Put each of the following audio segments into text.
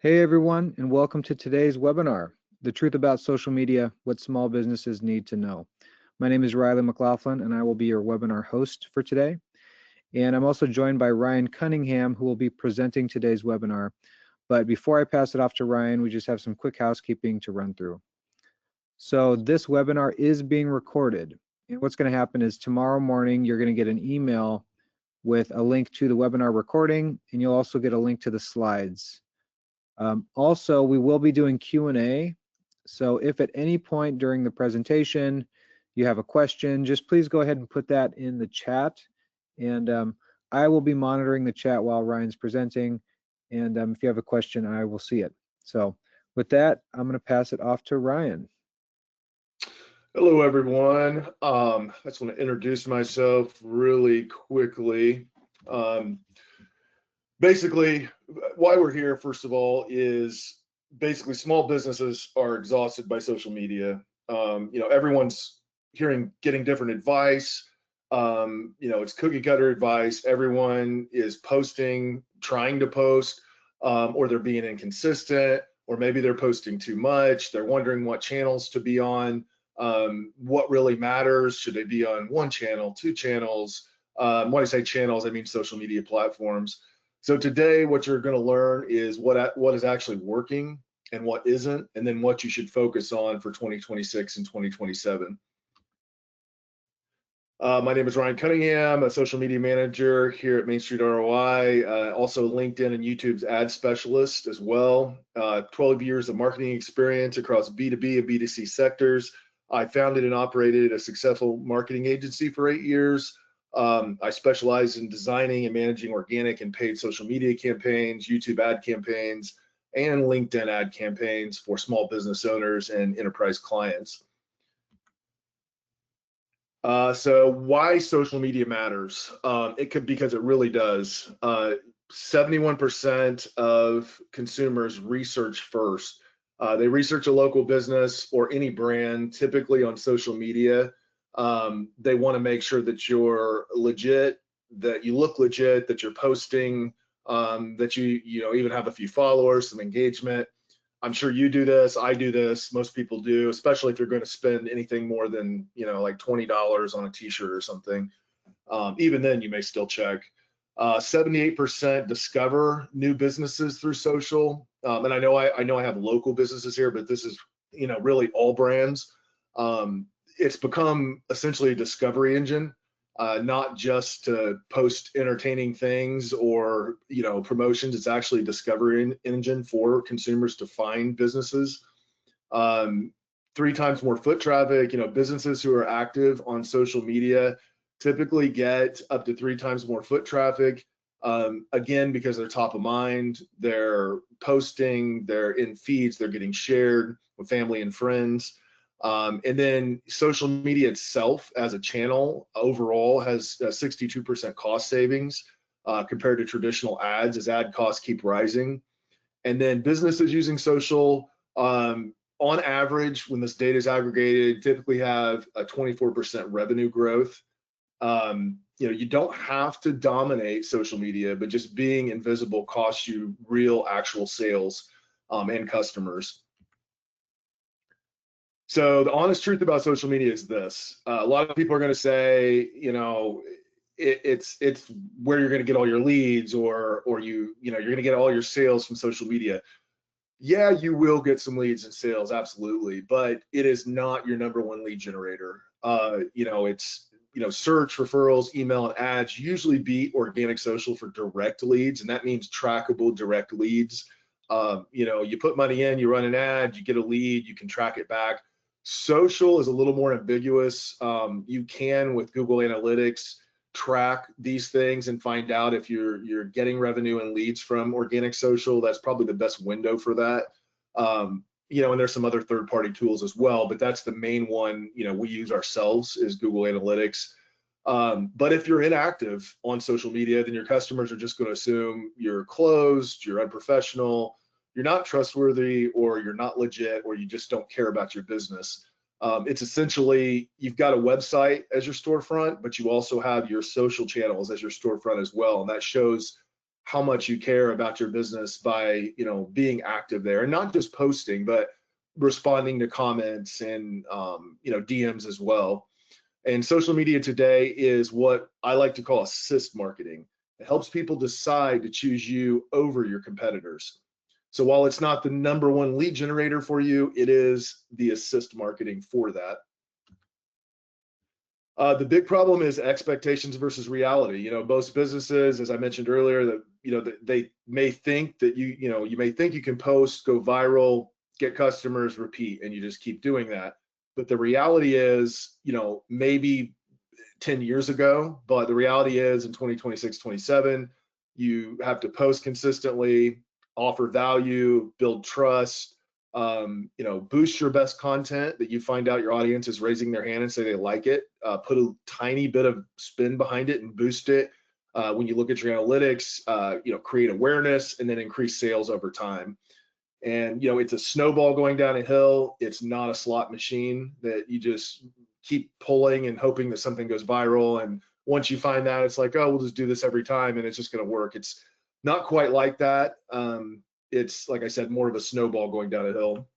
Hey everyone, and welcome to today's webinar, The Truth About Social Media, What Small Businesses Need to Know. My name is Riley McLaughlin, and I will be your webinar host for today. And I'm also joined by Ryan Cunningham, who will be presenting today's webinar. But before I pass it off to Ryan, we just have some quick housekeeping to run through. So this webinar is being recorded. And what's going to happen is tomorrow morning, you're going to get an email with a link to the webinar recording, and you'll also get a link to the slides. Also, we will be doing Q&A. So if at any point during the presentation you have a question, just please go ahead and put that in the chat. And I will be monitoring the chat while Ryan's presenting. And if you have a question, I will see it. So with that, I'm going to pass it off to Ryan. Hello, everyone. I just want to introduce myself really quickly. Basically, why we're here, first of all, is basically small businesses are exhausted by social media. Everyone's getting different advice. It's cookie cutter advice. Everyone is posting, trying to post, or they're being inconsistent, or maybe they're posting too much. They're wondering what channels to be on. What really matters? Should they be on one channel, two channels? When I say channels, I mean social media platforms. So today, what you're going to learn is what is actually working and what isn't, and then what you should focus on for 2026 and 2027. My name is Ryan Cunningham, a social media manager here at Main Street ROI, also LinkedIn and YouTube's ad specialist as well. 12 years of marketing experience across B2B and B2C sectors. I founded and operated a successful marketing agency for 8 years. I specialize in designing and managing organic and paid social media campaigns, YouTube ad campaigns, and LinkedIn ad campaigns for small business owners and enterprise clients. So why social media matters? Because it really does. 71% of consumers research first. They research a local business or any brand, typically on social media. They want to make sure that you're legit, that you look legit, that you're posting, that you even have a few followers, some engagement. I'm sure you do this, I do this, most people do, especially if you're going to spend anything more than, like $20 on a t-shirt or something. Even then you may still check. 78% discover new businesses through social. And I know I have local businesses here, but this is, really all brands. It's become essentially a discovery engine. Not just to post entertaining things or promotions. It's actually a discovery engine for consumers to find businesses. 3 times more foot traffic. Businesses who are active on social media typically get up to 3 times more foot traffic. Again, because they're top of mind, they're posting, they're in feeds, they're getting shared with family and friends. And then social media itself as a channel overall has 62% cost savings compared to traditional ads as ad costs keep rising. And then businesses using social, on average, when this data is aggregated, typically have a 24% revenue growth. You don't have to dominate social media, but just being invisible costs you real actual sales and customers. So the honest truth about social media is this. A lot of people are going to say, it's where you're going to get all your leads, or you're going to get all your sales from social media. Yeah, you will get some leads and sales, absolutely, but it is not your #1 lead generator. It's search, referrals, email, and ads usually beat organic social for direct leads, and that means trackable direct leads. You put money in, you run an ad, you get a lead, you can track it back. Social is a little more ambiguous. You can, with Google Analytics, track these things and find out if you're getting revenue and leads from organic social. That's probably the best window for that. And there's some other third-party tools as well, but that's the main one we use ourselves is Google Analytics. But if you're inactive on social media, then your customers are just going to assume you're closed, you're unprofessional, you're not trustworthy, or you're not legit, or you just don't care about your business. It's essentially, you've got a website as your storefront, but you also have your social channels as your storefront as well. And that shows how much you care about your business by, you know, being active there, and not just posting, but responding to comments and, you know, DMs as well. And social media today is what I like to call assist marketing. It helps people decide to choose you over your competitors. So while it's not the #1 lead generator for you, it is the assist marketing for that. The big problem is expectations versus reality. You know, most businesses, as I mentioned earlier, that, you know, they may think that you may think you can post, go viral, get customers, repeat, and you just keep doing that. But the reality is, you know, maybe 10 years ago, but the reality is in 2026, 27, you have to post consistently, offer value, build trust, you know, boost your best content that you find out your audience is raising their hand and say they like it, put a tiny bit of spin behind it and boost it. When you look at your analytics, you know, create awareness and then increase sales over time. And, you know, it's a snowball going down a hill. It's not a slot machine that you just keep pulling and hoping that something goes viral. And once you find that, it's like, oh, we'll just do this every time and it's just going to work. It's not quite like that. It's, like I said, more of a snowball going down a hill.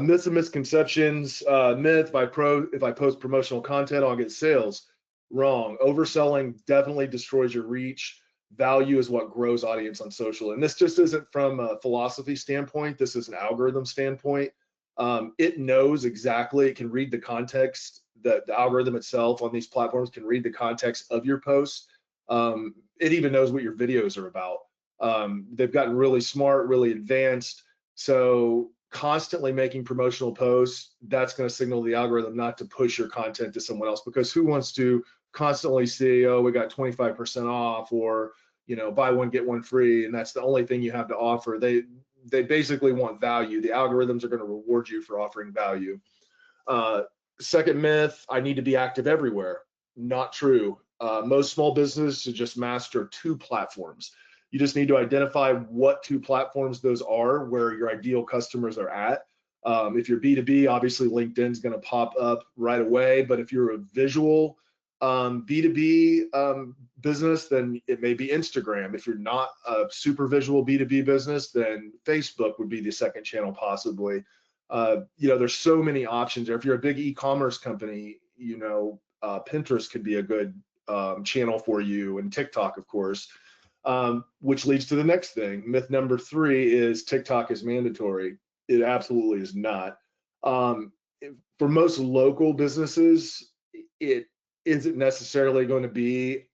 Myths and misconceptions. Myth, if I post promotional content, I'll get sales. Wrong. Overselling definitely destroys your reach. Value is what grows audience on social. And this just isn't from a philosophy standpoint. This is an algorithm standpoint. It knows exactly, it can read the context, the algorithm itself on these platforms can read the context of your posts. It even knows what your videos are about. They've gotten really smart, really advanced. So constantly making promotional posts, that's going to signal the algorithm not to push your content to someone else, because who wants to constantly see, oh, we got 25% off, or, you know, buy one get one free, and that's the only thing you have to offer. They basically want value. The algorithms are going to reward you for offering value. Second myth, I need to be active everywhere. Not true. Most small businesses should just master 2 platforms. You just need to identify what 2 platforms those are, where your ideal customers are at. If you're B2B, obviously LinkedIn is going to pop up right away. But if you're a visual B2B business, then it may be Instagram. If you're not a super visual B2B business, then Facebook would be the second channel possibly. You know, there's so many options there. If you're a big e-commerce company, you know, Pinterest could be a good channel for you, and TikTok, of course. Which leads to the next thing. Myth number 3 is TikTok is mandatory. It absolutely is not. For most local businesses, it isn't necessarily going to be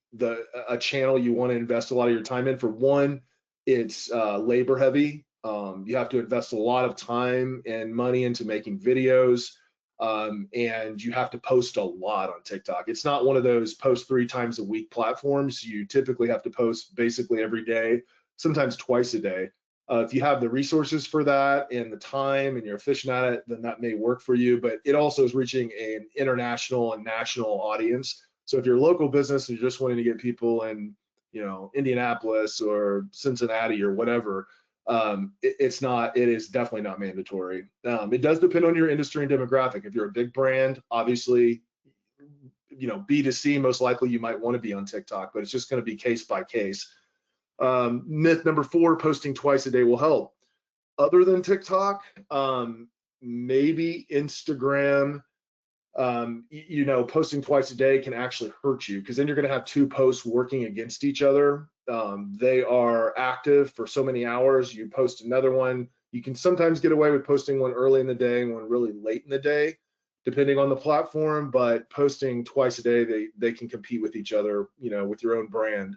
a channel you want to invest a lot of your time in. For one, it's labor heavy. You have to invest a lot of time and money into making videos. And you have to post a lot on TikTok. It's not one of those post 3 times a week platforms. You typically have to post basically every day, sometimes twice a day. If you have the resources for that and the time and you're efficient at it, then that may work for you. But it also is reaching an international and national audience. So if you're a local business and you're just wanting to get people in, you know, Indianapolis or Cincinnati or whatever, it is definitely not mandatory. It does depend on your industry and demographic. If you're a big brand, obviously, you know, B2C, most likely you might want to be on TikTok, but it's just going to be case by case. Myth number 4, posting twice a day will help. Other than TikTok, maybe Instagram. You know, posting twice a day can actually hurt you, because then you're going to have 2 posts working against each other. They are active for so many hours. You post another one. You can sometimes get away with posting one early in the day and one really late in the day, depending on the platform. But posting twice a day, they can compete with each other, you know, with your own brand.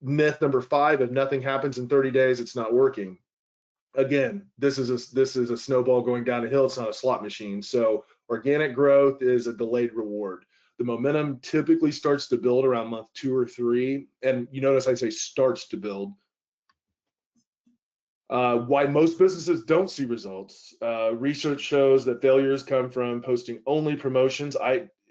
Myth number 5, if nothing happens in 30 days, it's not working. Again, this is a snowball going down a hill. It's not a slot machine. So organic growth is a delayed reward. The momentum typically starts to build around month 2 or 3. And you notice I say starts to build. Why most businesses don't see results. Research shows that failures come from posting only promotions.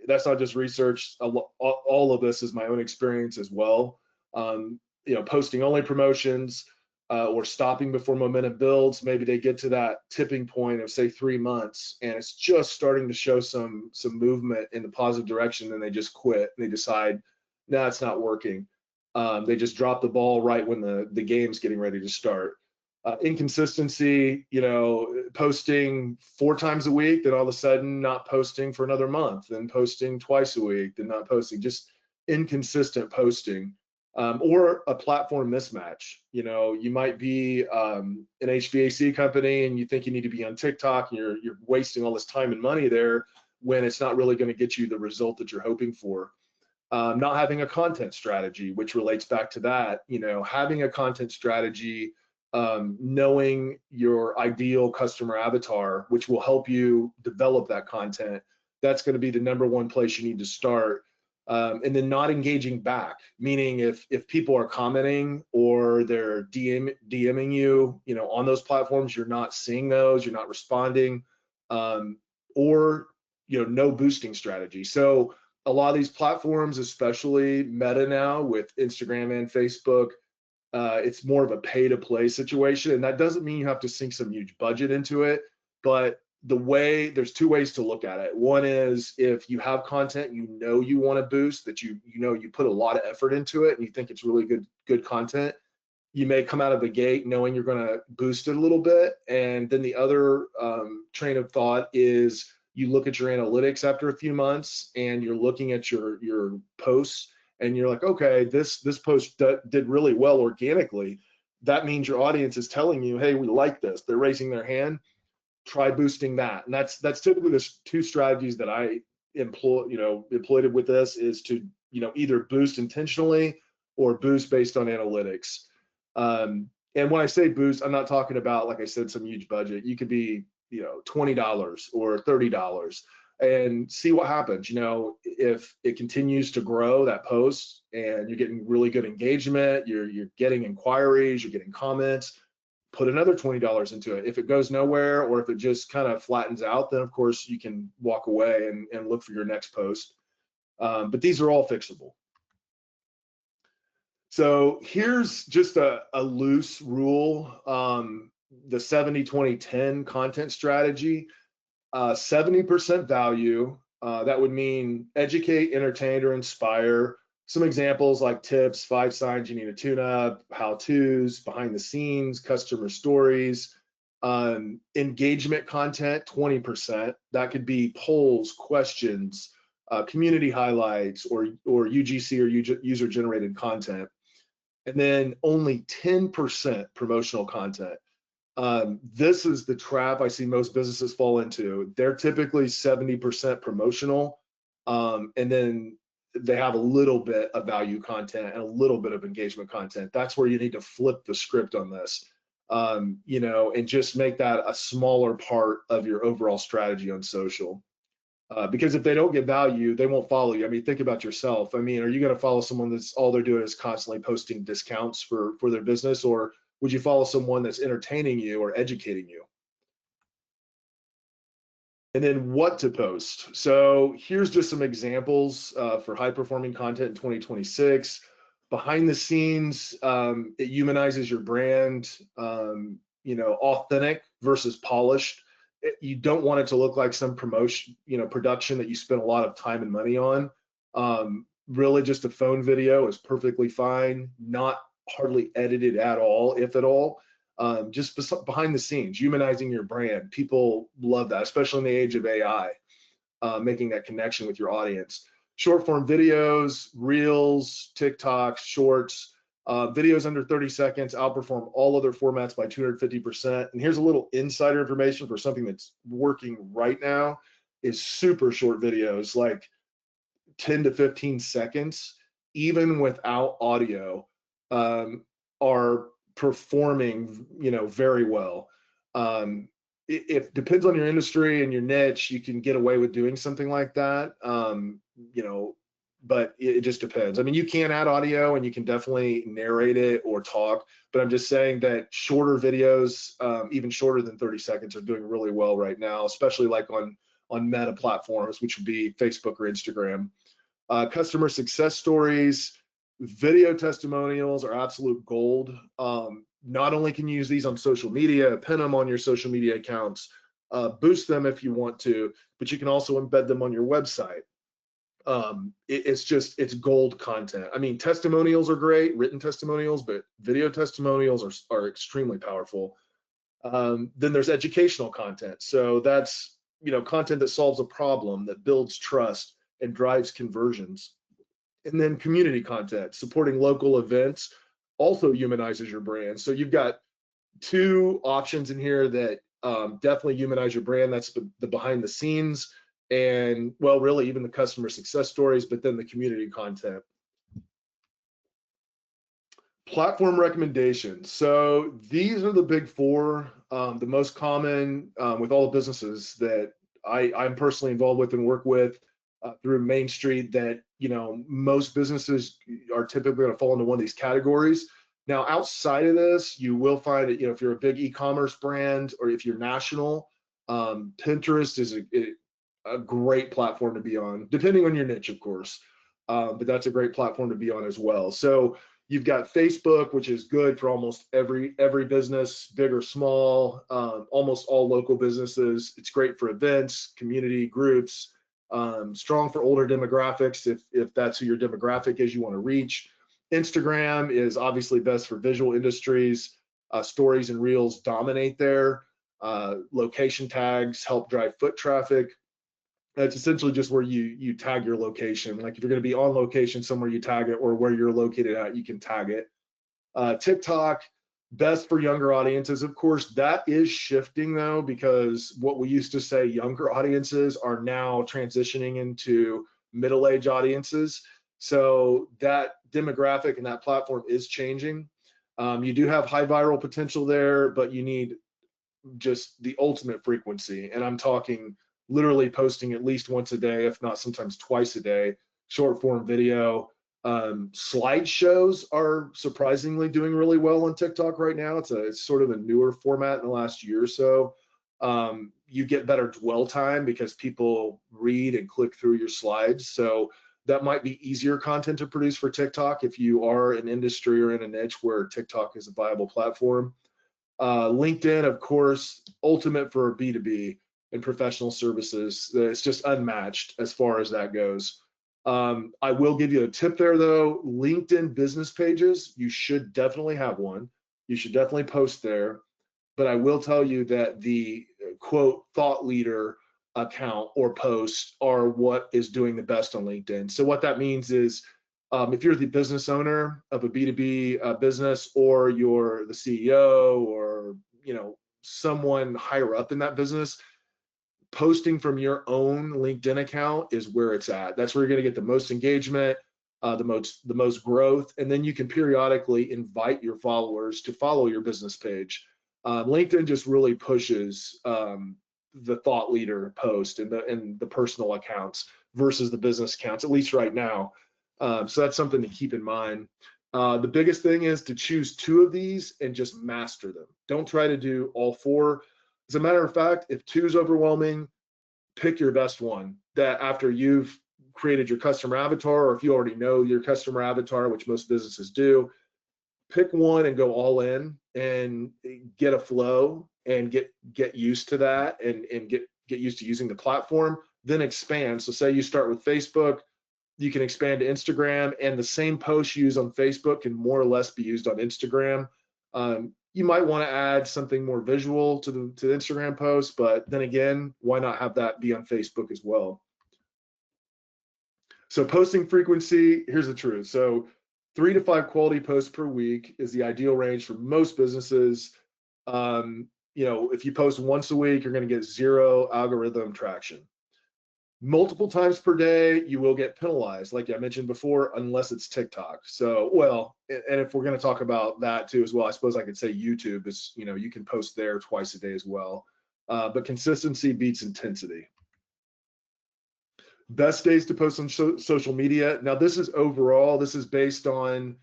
That's not just research. All of this is my own experience as well. You know, posting only promotions, or stopping before momentum builds. Maybe they get to that tipping point of, say, 3 months, and it's just starting to show some movement in the positive direction, and they just quit. And they decide, no, it's not working. They just drop the ball right when the game's getting ready to start. Inconsistency, posting 4 times a week, then all of a sudden not posting for another month, then posting twice a week, then not posting, just inconsistent posting. Or a platform mismatch. You might be an HVAC company and you think you need to be on TikTok, and you're wasting all this time and money there when it's not really going to get you the result that you're hoping for. Not having a content strategy, which relates back to that. Having a content strategy, knowing your ideal customer avatar, which will help you develop that content. That's going to be the #1 place you need to start. And then not engaging back, meaning if people are commenting or they're DMing you, on those platforms, you're not seeing those, you're not responding, or no boosting strategy. So a lot of these platforms, especially Meta now with Instagram and Facebook, it's more of a pay-to-play situation, and that doesn't mean you have to sink some huge budget into it, but there's 2 ways to look at it. One is if you have content you want to boost, that you put a lot of effort into it and you think it's really good content, you may come out of the gate knowing you're going to boost it a little bit. And then the other train of thought is you look at your analytics after a few months and you're looking at your posts and you're like, okay, this post did really well organically. That means your audience is telling you, hey, we like this. They're raising their hand. Try boosting that. And that's typically the 2 strategies that I employed with this, is to either boost intentionally or boost based on analytics. And when I say boost, I'm not talking about, like I said, some huge budget. You could be $20 or $30 and see what happens. If it continues to grow, that post, and you're getting really good engagement, you're getting inquiries, you're getting comments, put another $20 into it. If it goes nowhere, or if it just kind of flattens out, then of course you can walk away and look for your next post. But these are all fixable. So here's just a loose rule, the 70-20-10 content strategy. 70% value, that would mean educate, entertain, or inspire. Some examples like tips, 5 signs you need a tune-up, how-tos, behind the scenes, customer stories. Engagement content, 20%. That could be polls, questions, community highlights, or UGC or user-generated content. And then only 10% promotional content. This is the trap I see most businesses fall into. They're typically 70% promotional, and then they have a little bit of value content and a little bit of engagement content. That's where you need to flip the script on this, and just make that a smaller part of your overall strategy on social. Because if they don't get value, they won't follow you. I mean, think about yourself. I mean, are you going to follow someone that's all they're doing is constantly posting discounts for their business, or would you follow someone that's entertaining you or educating you? And then what to post. So here's just some examples for high performing content in 2026. Behind the scenes, it humanizes your brand, authentic versus polished. You don't want it to look like some promotion, production that you spend a lot of time and money on. Really just a phone video is perfectly fine, not hardly edited at all, if at all. Just behind the scenes, humanizing your brand. People love that, especially in the age of AI, making that connection with your audience. Short form videos, reels, TikTok, shorts, videos under 30 seconds outperform all other formats by 250%. And here's a little insider information for something that's working right now, is super short videos, like 10 to 15 seconds, even without audio, are performing, very well. It depends on your industry and your niche. You can get away with doing something like that, but it just depends. I mean, you can add audio and you can definitely narrate it or talk, but I'm just saying that shorter videos, even shorter than 30 seconds, are doing really well right now, especially like on Meta platforms, which would be Facebook or Instagram. Customer success stories, video testimonials are absolute gold. Not only can you use these on social media, pin them on your social media accounts, boost them if you want to, but you can also embed them on your website. It's gold content. I mean, testimonials are great, written testimonials, but video testimonials are extremely powerful. Then there's educational content. So that's, content that solves a problem, that builds trust and drives conversions. And then community content, supporting local events, also humanizes your brand. So you've got two options in here that definitely humanize your brand. That's the behind the scenes, and well, really even the customer success stories, but then the community content. Platform recommendations. So these are the big four, the most common with all the businesses that I'm personally involved with and work with through Main Street, that most businesses are typically going to fall into one of these categories. Now, outside of this, you will find that if you're a big e-commerce brand or if you're national, Pinterest is a great platform to be on, depending on your niche, of course. But that's a great platform to be on as well. So you've got Facebook, which is good for almost every business, big or small, almost all local businesses. It's great for events, community groups, strong for older demographics if that's who your demographic is you want to reach. Instagram is obviously best for visual industries. Stories and reels dominate there. Location tags help drive foot traffic. It's essentially just where you tag your location. Like if you're going to be on location somewhere, you tag it, or where you're located at, you can tag it. TikTok, best for younger audiences. Of course, that is shifting though, because what we used to say younger audiences are now transitioning into middle-aged audiences. So that demographic and that platform is changing. You do have high viral potential there, but you need just the ultimate frequency. And I'm talking literally posting at least once a day, if not sometimes twice a day, short form video. Slideshows are surprisingly doing really well on TikTok right now. It's sort of a newer format in the last year or so. You get better dwell time because people read and click through your slides. So that might be easier content to produce for TikTok if you are an industry or in a niche where TikTok is a viable platform. LinkedIn, of course, ultimate for B2B and professional services. It's just unmatched as far as that goes. I will give you a tip there though. LinkedIn business pages, you should definitely have one. You should definitely post there. But I will tell you that the quote thought leader account or posts are what is doing the best on LinkedIn. So what that means is if you're the business owner of a B2B business, or you're the CEO, or someone higher up in that business, posting from your own LinkedIn account is where it's at. That's where you're going to get the most engagement, the most growth, and then you can periodically invite your followers to follow your business page. LinkedIn just really pushes the thought leader post and the personal accounts versus the business accounts, at least right now. So that's something to keep in mind. The biggest thing is to choose two of these and just master them. Don't try to do all four. As a matter of fact, if two is overwhelming, pick your best one. That after you've created your customer avatar, or if you already know your customer avatar, which most businesses do, pick one and go all in and get a flow and get used to that and get used to using the platform, then expand. So say you start with Facebook, you can expand to Instagram, and the same post you use on Facebook can more or less be used on Instagram. You might want to add something more visual to the Instagram post, but then again, why not have that be on Facebook as well? So posting frequency, here's the truth. So 3 to 5 quality posts per week is the ideal range for most businesses. If you post once a week, you're going to get 0 algorithm traction. Multiple times per day, you will get penalized, like I mentioned before, unless it's TikTok. So, well, and if we're going to talk about that too as well, I suppose I could say YouTube is, you can post there twice a day as well. But consistency beats intensity. Best days to post on social media. Now, this is overall, this is based on,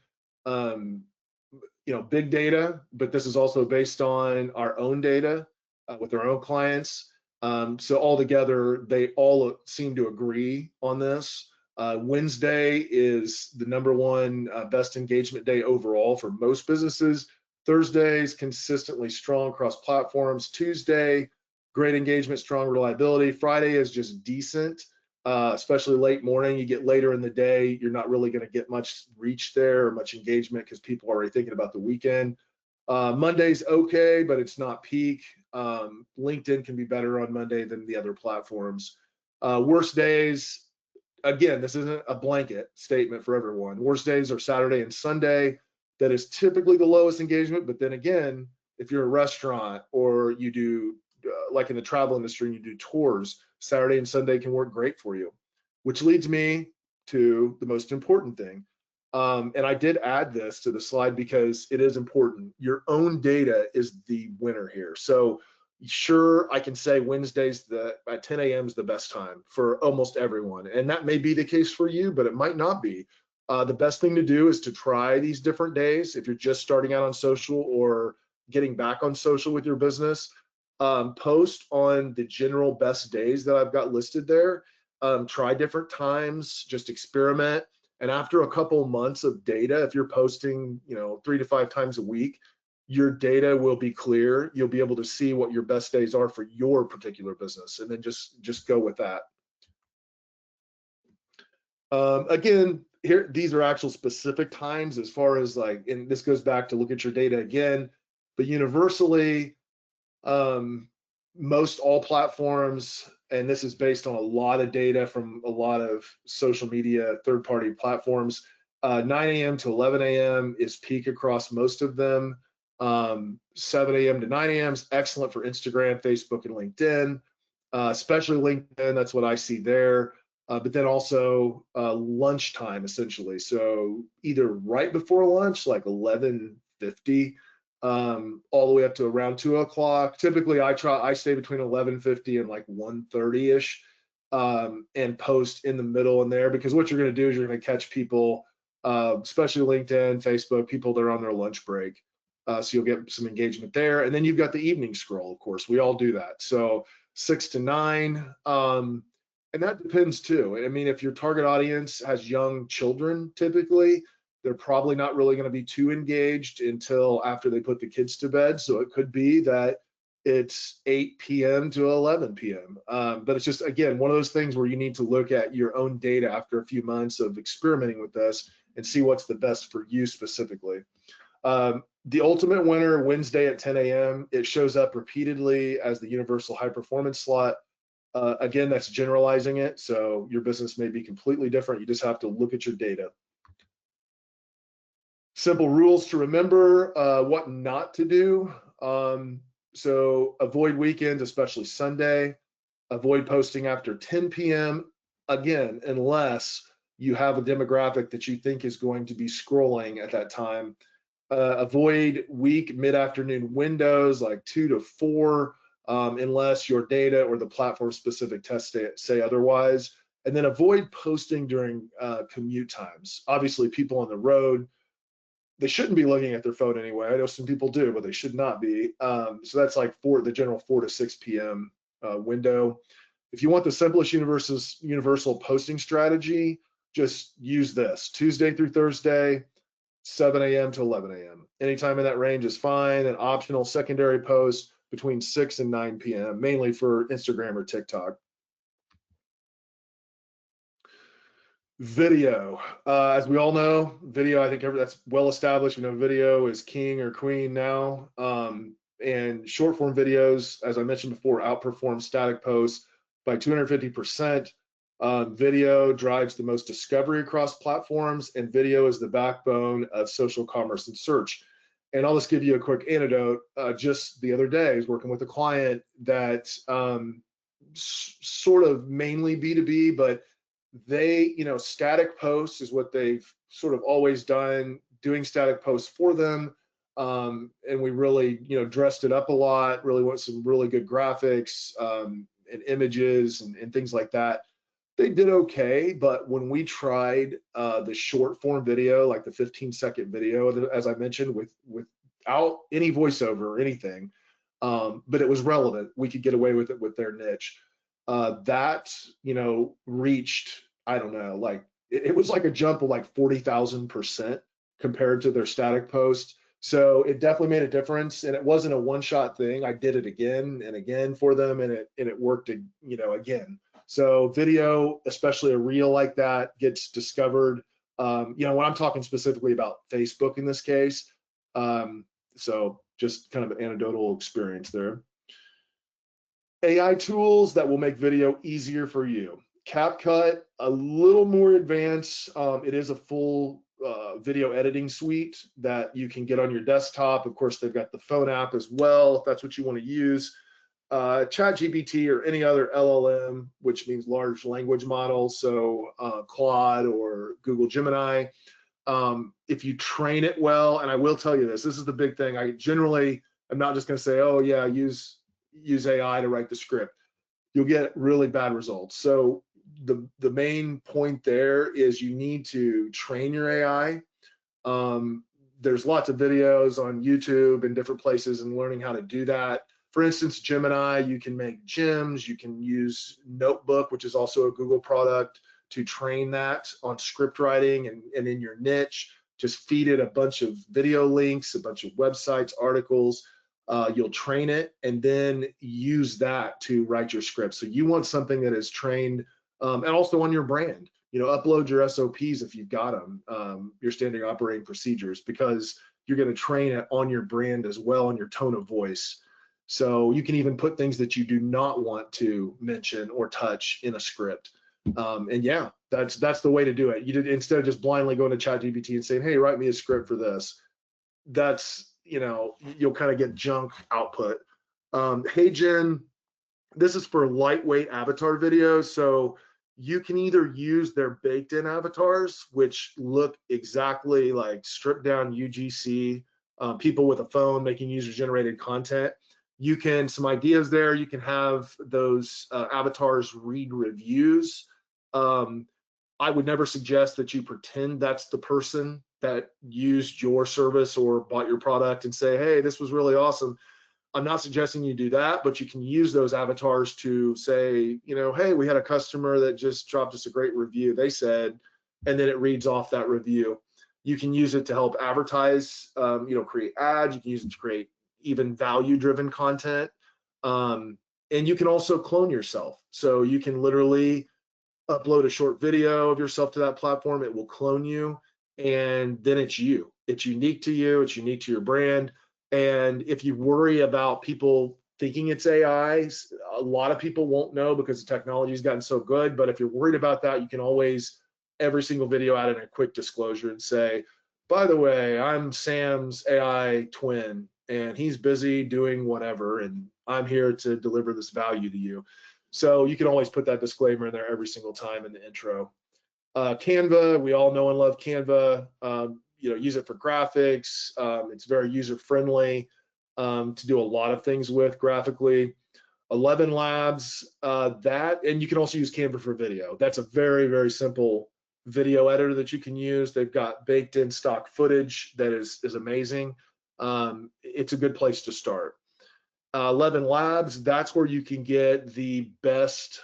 big data, but this is also based on our own data with our own clients. So altogether, they all seem to agree on this. Wednesday is the #1 best engagement day overall for most businesses. Thursday is consistently strong across platforms. Tuesday, great engagement, strong reliability. Friday is just decent. especially late morning. You get later in the day, you're not really going to get much reach there or much engagement because people are already thinking about the weekend. Monday's okay, but it's not peak. LinkedIn can be better on Monday than the other platforms. Worst days, again, this isn't a blanket statement for everyone. Worst days are Saturday and Sunday. That is typically the lowest engagement. But then again, if you're a restaurant or you do, like in the travel industry, and you do tours, Saturday and Sunday can work great for you, which leads me to the most important thing. And I did add this to the slide because it is important. Your own data is the winner here. So sure, I can say Wednesdays at 10 a.m. is the best time for almost everyone. And that may be the case for you, but it might not be. The best thing to do is to try these different days. If you're just starting out on social or getting back on social with your business, post on the general best days that I've got listed there. Try different times, just experiment. And after a couple months of data, if you're posting, 3 to 5 times a week, your data will be clear. You'll be able to see what your best days are for your particular business, and then just go with that. Again, here, these are actual specific times as far as like, and this goes back to look at your data again, but universally, most all platforms, and this is based on a lot of data from a lot of social media third-party platforms, 9 a.m. to 11 a.m. is peak across most of them. 7 a.m. to 9 a.m. is excellent for Instagram, Facebook, and LinkedIn, especially LinkedIn. That's what I see there. But then also lunchtime, essentially. So either right before lunch, like 11:50, all the way up to around 2 o'clock. Typically, I stay between 11:50 and like 1:30-ish, and post in the middle in there, because what you're going to do is you're going to catch people, especially LinkedIn, Facebook, people that are on their lunch break. So you'll get some engagement there. And then you've got the evening scroll, of course. We all do that. So 6 to 9. And that depends too. I mean, if your target audience has young children, typically, they're probably not really going to be too engaged until after they put the kids to bed. So it could be that it's 8 p.m. to 11 p.m. But it's just, again, one of those things where you need to look at your own data after a few months of experimenting with this and see what's the best for you specifically. The ultimate winner, Wednesday at 10 a.m., it shows up repeatedly as the universal high performance slot. Again, that's generalizing it. So your business may be completely different. You just have to look at your data. Simple rules to remember, what not to do. So avoid weekends, especially Sunday. Avoid posting after 10 p.m. Again, unless you have a demographic that you think is going to be scrolling at that time. Avoid week mid-afternoon windows like 2 to 4, unless your data or the platform specific tests say otherwise. And then avoid posting during commute times. Obviously, people on the road, they shouldn't be looking at their phone anyway. I know some people do, but they should not be. So that's like the general 4 to 6 p.m. Window. If you want the simplest universal posting strategy, just use this: Tuesday through Thursday, 7 a.m. to 11 a.m. Anytime in that range is fine. An optional secondary post between 6 and 9 p.m., mainly for Instagram or TikTok. Video, as we all know, video, I think that's well established. Video is king or queen now. And short form videos, as I mentioned before, outperform static posts by 250%. Video drives the most discovery across platforms, and video is the backbone of social commerce and search. And I'll just give you a quick anecdote. Just the other day, I was working with a client that sort of mainly B2B, but they, static posts is what they've sort of always done, doing static posts for them. And we really, dressed it up a lot, really want some really good graphics, and images and things like that. They did okay, but when we tried the short form video, like the 15-second video, as I mentioned, without any voiceover or anything, but it was relevant, we could get away with it with their niche. That, reached, I don't know, like it was like a jump of like 40,000% compared to their static post. So it definitely made a difference, and it wasn't a one-shot thing. I did it again and again for them, and it worked, again. So video, especially a reel like that, gets discovered. When I'm talking specifically about Facebook in this case, so just kind of an anecdotal experience there. AI tools that will make video easier for you. CapCut, a little more advanced. It is a full video editing suite that you can get on your desktop. Of course, they've got the phone app as well, if that's what you want to use. ChatGPT or any other LLM, which means large language model, so Claude or Google Gemini. If you train it well, and I will tell you this is the big thing. I generally am not just going to say, oh yeah, use AI to write the script. You'll get really bad results. So the main point there is you need to train your AI. There's lots of videos on YouTube and different places and learning how to do that. For instance, Gemini, you can make gems. You can use Notebook, which is also a Google product, to train that on script writing and in your niche. Just feed it a bunch of video links, a bunch of websites, articles. You'll train it and then use that to write your script. So you want something that is trained and also on your brand. Upload your SOPs if you've got them, your standard operating procedures, because you're going to train it on your brand as well, on your tone of voice. So you can even put things that you do not want to mention or touch in a script. And yeah, that's the way to do it. Instead of just blindly going to ChatGPT and saying, hey, write me a script for this. That's, you'll kind of get junk output. Hey Jen, this is for lightweight avatar videos. So you can either use their baked in avatars, which look exactly like stripped down UGC, people with a phone making user generated content. Some ideas there, you can have those avatars read reviews. I would never suggest that you pretend that's the person that used your service or bought your product and say, hey, this was really awesome. I'm not suggesting you do that, but you can use those avatars to say, hey, we had a customer that just dropped us a great review, they said, and then it reads off that review. You can use it to help advertise, create ads. You can use it to create even value-driven content. And you can also clone yourself. So you can literally upload a short video of yourself to that platform. It will clone you, and then it's you. It's unique to you. It's unique to your brand. And if you worry about people thinking it's AI, a lot of people won't know because the technology has gotten so good. But if you're worried about that, you can always, every single video, add in a quick disclosure and say, by the way, I'm Sam's AI twin, and he's busy doing whatever, and I'm here to deliver this value to you. So you can always put that disclaimer in there every single time in the intro. Canva, we all know and love Canva. Use it for graphics. It's very user-friendly to do a lot of things with graphically. 11 Labs, and you can also use Canva for video. That's a very, very simple video editor that you can use. They've got baked in stock footage that is amazing. It's a good place to start. 11 Labs, that's where you can get the best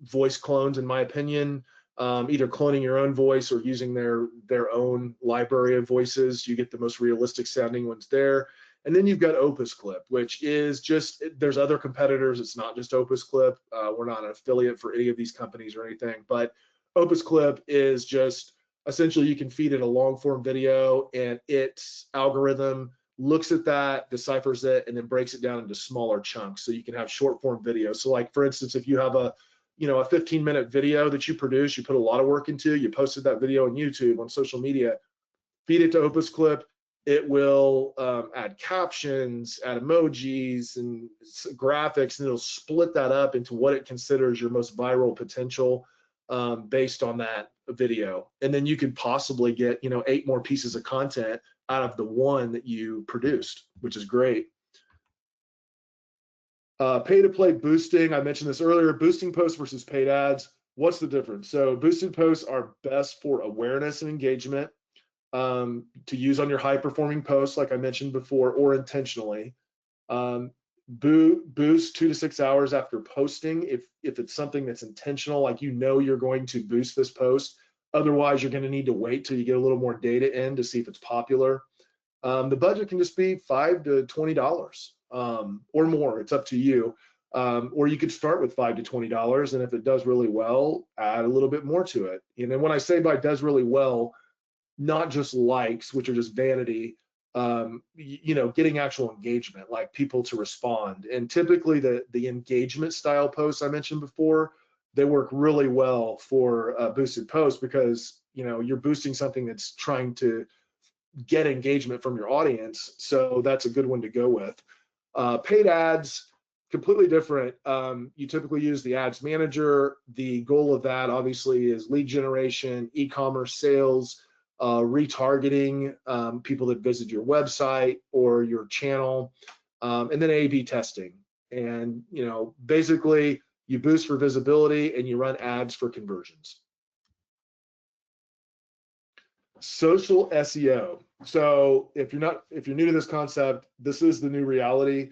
voice clones, in my opinion. Either cloning your own voice or using their own library of voices. You get the most realistic sounding ones there. And then you've got Opus Clip, which is just, there's other competitors. It's not just Opus Clip. We're not an affiliate for any of these companies or anything, but Opus Clip is just, essentially you can feed it a long form video and its algorithm looks at that, deciphers it, and then breaks it down into smaller chunks. So you can have short form video. So like, for instance, if you have a 15-minute video that you produce, you put a lot of work into, you posted that video on YouTube, on social media, feed it to Opus Clip. It will add captions, add emojis and graphics, and it'll split that up into what it considers your most viral potential based on that video. And then you could possibly get, 8 more pieces of content out of the one that you produced, which is great. Pay-to-play boosting, I mentioned this earlier, boosting posts versus paid ads. What's the difference? So boosted posts are best for awareness and engagement, to use on your high-performing posts, like I mentioned before, or intentionally. Boost 2 to 6 hours after posting if it's something that's intentional, like you're going to boost this post. Otherwise, you're going to need to wait till you get a little more data in to see if it's popular. The budget can just be $5 to $20 or more. It's up to you. Or you could start with $5 to $20, and if it does really well, add a little bit more to it. And then when I say by does really well, not just likes, which are just vanity, getting actual engagement, like people to respond. And typically the engagement style posts I mentioned before, they work really well for boosted posts, because you're boosting something that's trying to get engagement from your audience. So that's a good one to go with. Paid ads, completely different. You typically use the ads manager. The goal of that obviously is lead generation, e-commerce sales, retargeting people that visit your website or your channel, and then A/B testing. And basically you boost for visibility and you run ads for conversions. Social SEO. So if you're new to this concept, this is the new reality.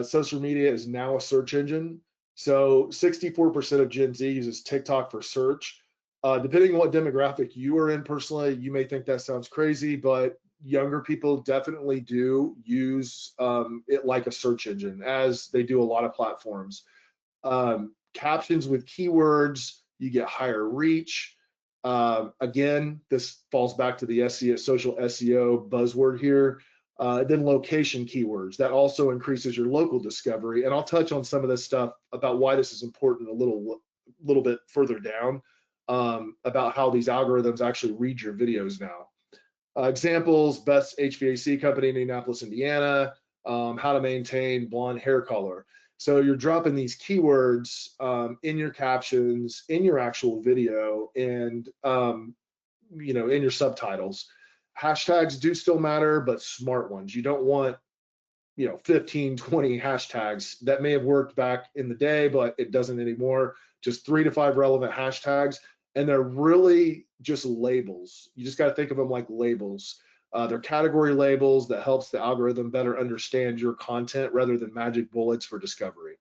Social media is now a search engine. So 64% of Gen Z uses TikTok for search. Depending on what demographic you are in personally, you may think that sounds crazy, but younger people definitely do use it like a search engine, as they do a lot of platforms. Captions with keywords, you get higher reach. Again, this falls back to the SEO, social SEO buzzword here. Then location keywords, that also increases your local discovery. And I'll touch on some of this stuff about why this is important a little bit further down, about how these algorithms actually read your videos now. Examples: best HVAC company in Indianapolis, Indiana, how to maintain blonde hair color. So you're dropping these keywords in your captions, in your actual video, and in your subtitles. Hashtags do still matter, but smart ones. You don't want 15, 20 hashtags. That may have worked back in the day, but it doesn't anymore. Just 3 to 5 relevant hashtags, and they're really just labels. You just got to think of them like labels. They're category labels that helps the algorithm better understand your content rather than magic bullets for discovery.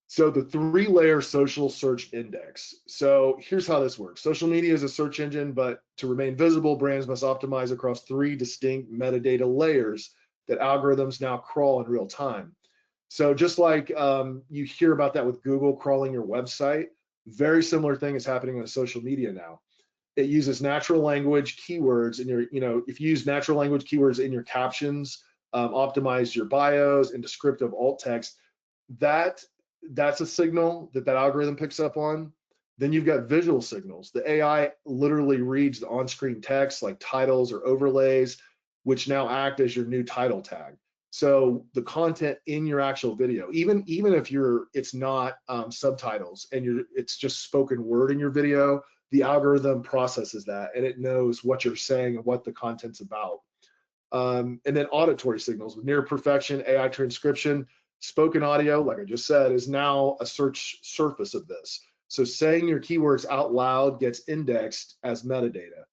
So the 3-layer social search index. So here's how this works. Social media is a search engine, but to remain visible, brands must optimize across 3 distinct metadata layers that algorithms now crawl in real time. So just like you hear about that with Google crawling your website, very similar thing is happening on social media now. It uses natural language keywords in your, if you use natural language keywords in your captions, optimize your bios and descriptive alt text, that's a signal that algorithm picks up on. Then you've got visual signals. The AI literally reads the on-screen text like titles or overlays, which now act as your new title tag. So the content in your actual video, even if it's not subtitles and it's just spoken word in your video, the algorithm processes that and it knows what you're saying and what the content's about. And then auditory signals with near perfection AI transcription. Spoken audio, like I just said, is now a search surface of this. So saying your keywords out loud gets indexed as metadata.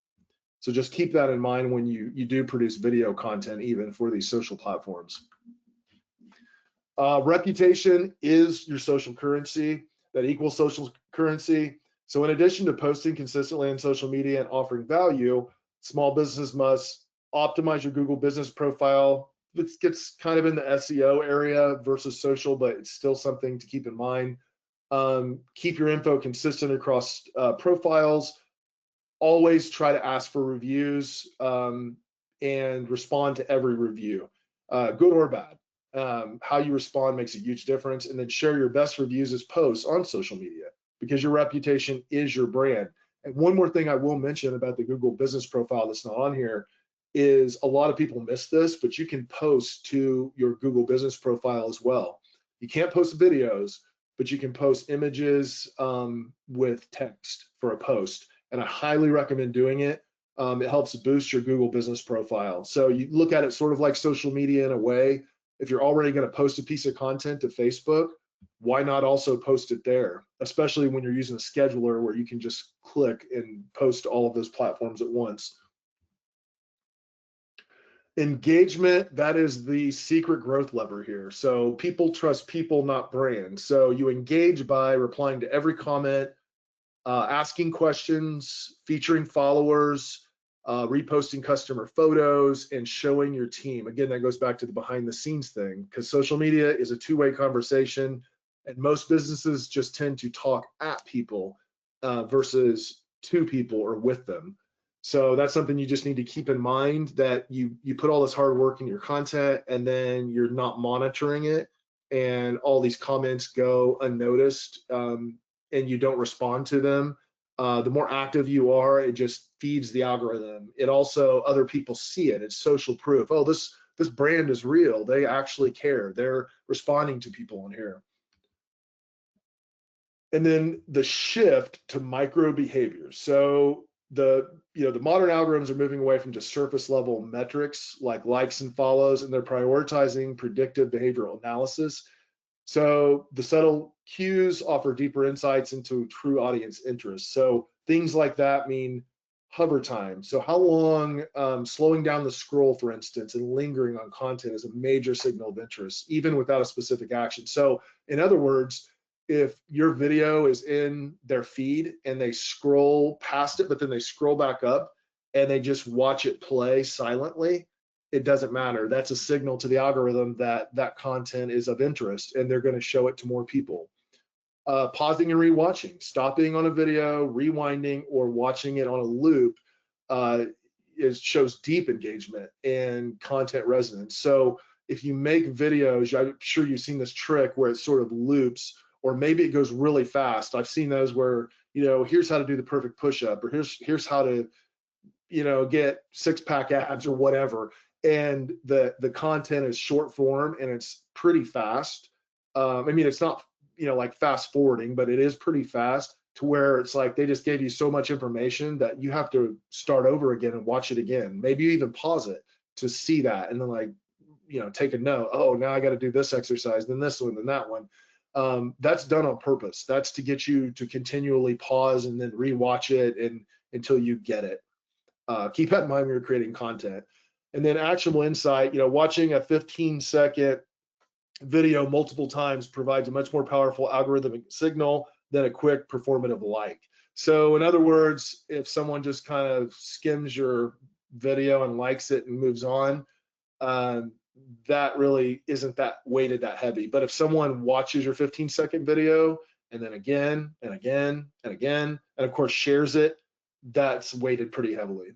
So just keep that in mind when you do produce video content, even for these social platforms. Reputation is your social currency that equals social currency. So in addition to posting consistently on social media and offering value, small businesses must optimize your Google business profile. It gets kind of in the SEO area versus social, but it's still something to keep in mind. Keep your info consistent across profiles. Always try to ask for reviews and respond to every review, good or bad. How you respond makes a huge difference. And then share your best reviews as posts on social media, because your reputation is your brand. And one more thing I will mention about the Google business profile that's not on here is a lot of people miss this, but you can post to your Google business profile as well. You can't post videos, but you can post images with text for a post. And I highly recommend doing it. It helps boost your Google business profile. So you look at it sort of like social media in a way. If you're already going to post a piece of content to Facebook, why not also post it there? Especially when you're using a scheduler where you can just click and post to all of those platforms at once. Engagement, that is the secret growth lever here. So people trust people, not brands. So you engage by replying to every comment, asking questions, featuring followers, reposting customer photos, and showing your team. Again, that goes back to the behind the scenes thing, because social media is a two-way conversation, and most businesses just tend to talk at people versus to people or with them. So that's something you just need to keep in mind, that you put all this hard work in your content and then you're not monitoring it, and all these comments go unnoticed, and you don't respond to them. The more active you are, it just feeds the algorithm. It also, other people see it. It's social proof. Oh, this brand is real. They actually care. They're responding to people on here. And then the shift to micro behaviors. So the modern algorithms are moving away from just surface level metrics like likes and follows, and they're prioritizing predictive behavioral analysis. So the subtle cues offer deeper insights into true audience interest. So things like that mean hover time. So how long, slowing down the scroll, for instance, and lingering on content is a major signal of interest, even without a specific action. So in other words, if your video is in their feed and they scroll past it, but then they scroll back up and they just watch it play silently, it doesn't matter. That's a signal to the algorithm that that content is of interest, and they're going to show it to more people. Pausing and rewatching, stopping on a video, rewinding, or watching it on a loop shows deep engagement and content resonance. So if you make videos, I'm sure you've seen this trick where it sort of loops, or maybe it goes really fast. I've seen those where, here's how to do the perfect push-up, or here's how to, get six-pack abs or whatever. And the content is short form and it's pretty fast. I mean, it's not, like fast forwarding, but it is pretty fast, to where it's like they just gave you so much information that you have to start over again and watch it again. Maybe you even pause it to see that, and then like, take a note. Oh, now I got to do this exercise, then this one, then that one. That's done on purpose. That's to get you to continually pause and then rewatch it until you get it. Keep that in mind when you're creating content. And then actionable insight, watching a 15-second video multiple times provides a much more powerful algorithmic signal than a quick performative like. So in other words, if someone just kind of skims your video and likes it and moves on, that really isn't that weighted that heavy. But if someone watches your 15-second video and then again and again and again, and of course shares it, that's weighted pretty heavily.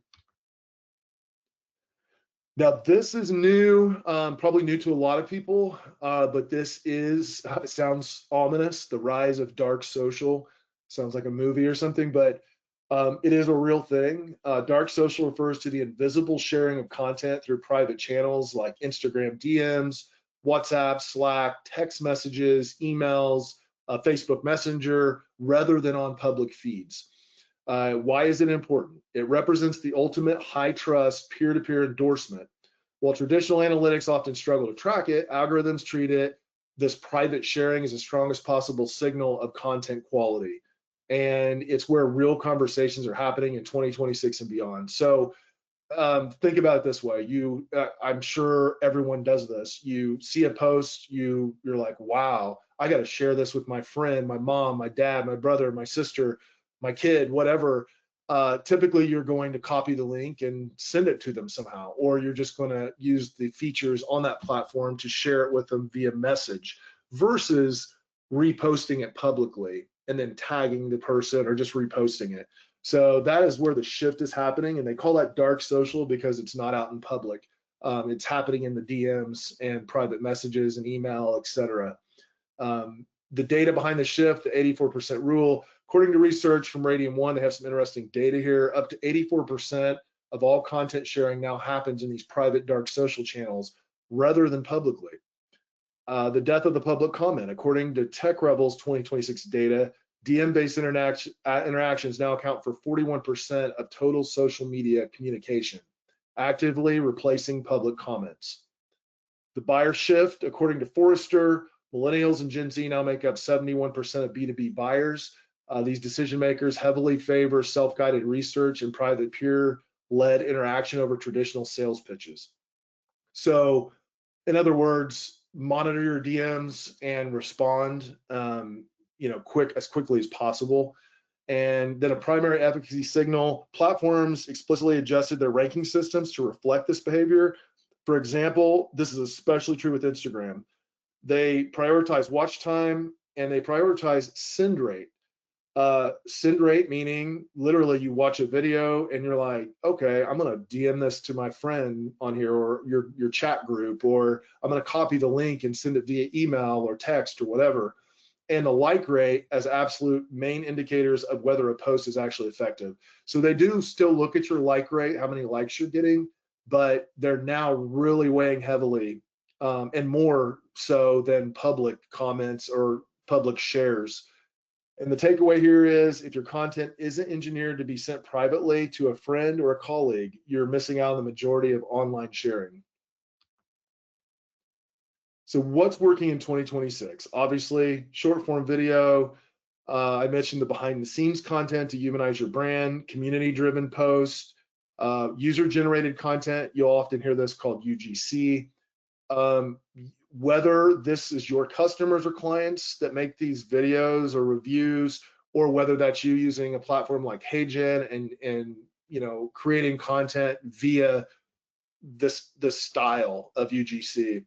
Now, this is new, probably new to a lot of people, but this is, it sounds ominous, the rise of dark social. Sounds like a movie or something, but it is a real thing. Dark social refers to the invisible sharing of content through private channels like Instagram DMs, WhatsApp, Slack, text messages, emails, Facebook Messenger, rather than on public feeds. Why is it important? It represents the ultimate high trust peer-to-peer endorsement. While traditional analytics often struggle to track it, algorithms treat this private sharing as the strongest possible signal of content quality. And it's where real conversations are happening in 2026 and beyond. So think about it this way. I'm sure everyone does this. You see a post, you're like, wow, I got to share this with my friend, my mom, my dad, my brother, my sister, my kid, whatever. Typically you're going to copy the link and send it to them somehow, or you're just going to use the features on that platform to share it with them via message, versus reposting it publicly and then tagging the person or just reposting it. So that is where the shift is happening, and they call that dark social because it's not out in public. It's happening in the DMs and private messages and email, etc. The data behind the shift, the 84% rule, according to research from Radium One, they have some interesting data here. Up to 84% of all content sharing now happens in these private dark social channels rather than publicly. The death of the public comment, according to Tech Rebels 2026 data, DM-based interactions now account for 41% of total social media communication, actively replacing public comments. The buyer shift, according to Forrester, millennials and Gen Z now make up 71% of B2B buyers. These decision makers heavily favor self-guided research and private peer-led interaction over traditional sales pitches. So, in other words, monitor your DMs and respond, as quickly as possible. And then a primary efficacy signal. Platforms explicitly adjusted their ranking systems to reflect this behavior. For example, this is especially true with Instagram. They prioritize watch time and they prioritize send rate. Send rate meaning literally you watch a video and you're like, okay, I'm gonna DM this to my friend on here or your chat group, or I'm gonna copy the link and send it via email or text or whatever. And the like rate as absolute main indicators of whether a post is actually effective. So they do still look at your like rate, how many likes you're getting, but they're now really weighing heavily and more so than public comments or public shares. And the takeaway here is if your content isn't engineered to be sent privately to a friend or a colleague, you're missing out on the majority of online sharing. So what's working in 2026? Obviously, short form video. I mentioned the behind the scenes content to humanize your brand, community driven posts, user generated content. You'll often hear this called UGC. Whether this is your customers or clients that make these videos or reviews, or whether that's you using a platform like HeyGen and creating content via this style of UGC.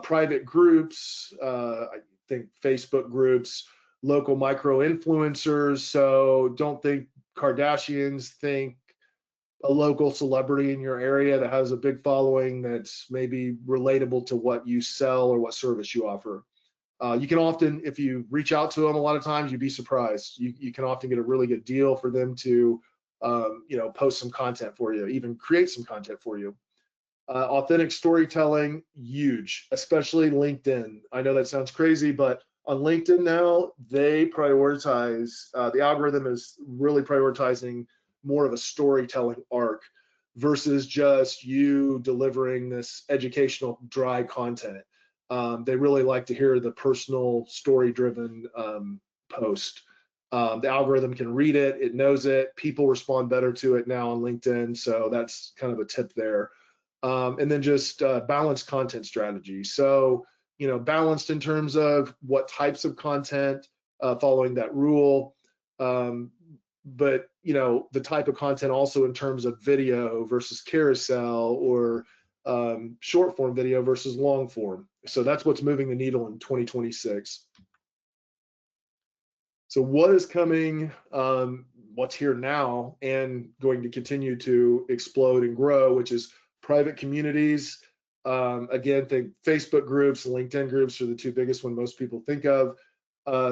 Private groups, I think Facebook groups, local micro influencers. So don't think Kardashians, think a local celebrity in your area that has a big following that's maybe relatable to what you sell or what service you offer. You can often, if you reach out to them, a lot of times you'd be surprised. You can often get a really good deal for them to, post some content for you, even create some content for you. Authentic storytelling, huge, especially LinkedIn. I know that sounds crazy, but on LinkedIn now, they prioritize, the algorithm is really prioritizing more of a storytelling arc versus just you delivering this educational dry content. They really like to hear the personal story-driven post. The algorithm can read it, it knows it, people respond better to it now on LinkedIn, so that's kind of a tip there. And then just balanced content strategy. So, balanced in terms of what types of content, following that rule, but the type of content also in terms of video versus carousel or short form video versus long form. So that's what's moving the needle in 2026. So what is coming, what's here now and going to continue to explode and grow, which is private communities. Again, think Facebook groups, LinkedIn groups are the two biggest one most people think of.